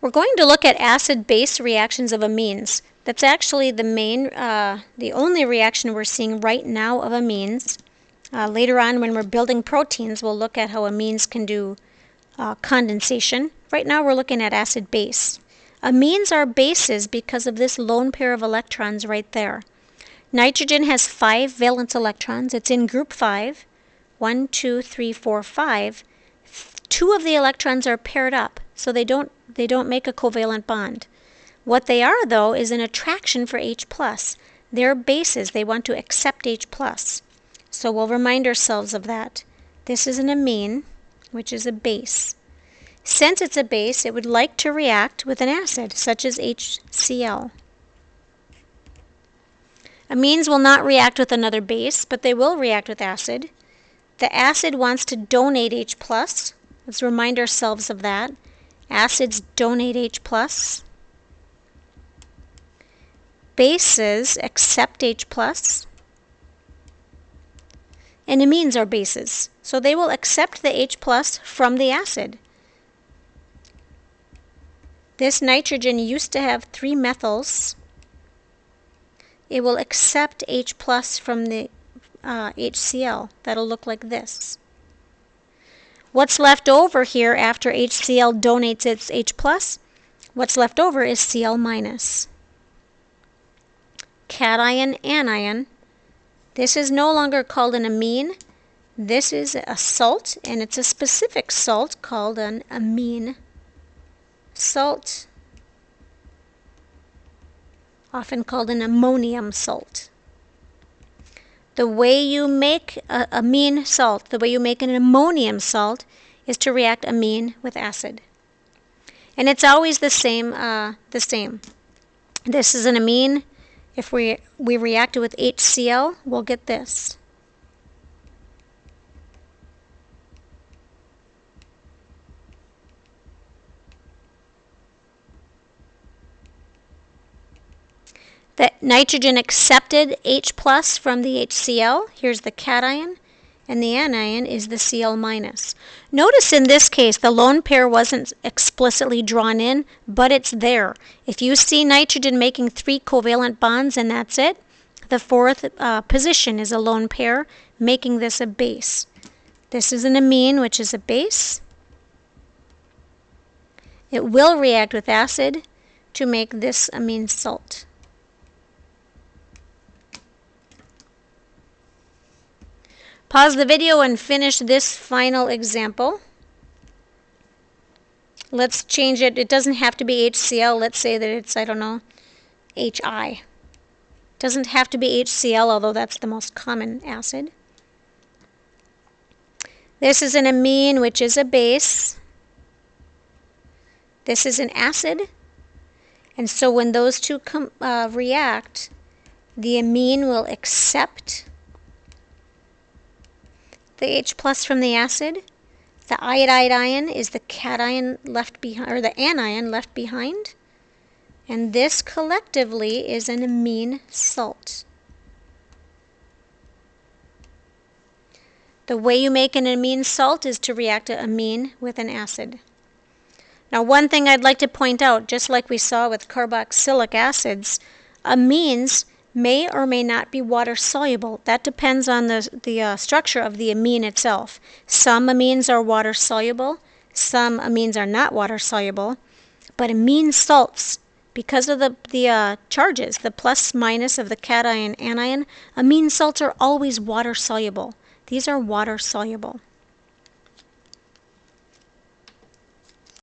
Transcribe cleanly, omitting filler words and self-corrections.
We're going to look at acid-base reactions of amines. That's actually the only reaction we're seeing right now of amines. Later on, when we're building proteins, we'll look at how amines can do condensation. Right now, we're looking at acid-base. Amines are bases because of this lone pair of electrons right there. Nitrogen has 5 valence electrons. It's in group 5. 1, 2, 3, 4, 5. 2 of the electrons are paired up, so they don't make a covalent bond. What they are, though, is an attraction for H+. They're bases. They want to accept H+. So we'll remind ourselves of that. This is an amine, which is a base. Since it's a base, it would like to react with an acid, such as HCl. Amines will not react with another base, but they will react with acid. The acid wants to donate H+. Let's remind ourselves of that. Acids donate H+. Bases accept H+. And amines are bases, so they will accept the H+ from the acid. This nitrogen used to have 3 methyls. It will accept H+ from the HCl. That'll look like this. What's left over here after HCl donates its H+? What's left over is Cl-. Cation, anion. This is no longer called an amine. This is a salt, and it's a specific salt called an amine salt, often called an ammonium salt. The way you make an amine salt, the way you make an ammonium salt, is to react amine with acid. And it's always the same. This is an amine. If we react it with HCl, we'll get this. The nitrogen accepted H+ from the HCl. Here's the cation, and the anion is the Cl-. Notice in this case, the lone pair wasn't explicitly drawn in, but it's there. If you see nitrogen making 3 covalent bonds and that's it, the 4th position is a lone pair, making this a base. This is an amine, which is a base. It will react with acid to make this amine salt. Pause the video and finish this final example. Let's change it. It doesn't have to be HCl. Let's say that it's, I don't know, HI. It doesn't have to be HCl, although that's the most common acid. This is an amine, which is a base. This is an acid. And so when those two react, the amine will accept the H+ from the acid. The iodide ion is the cation left behind, or the anion left behind. And this collectively is an amine salt. The way you make an amine salt is to react an amine with an acid. Now, one thing I'd like to point out, just like we saw with carboxylic acids, amines may or may not be water soluble. That depends on the structure of the amine itself. Some amines are water soluble, some amines are not water soluble, but amine salts, because of the charges, the plus minus of the cation anion, amine salts are always water soluble. These are water soluble.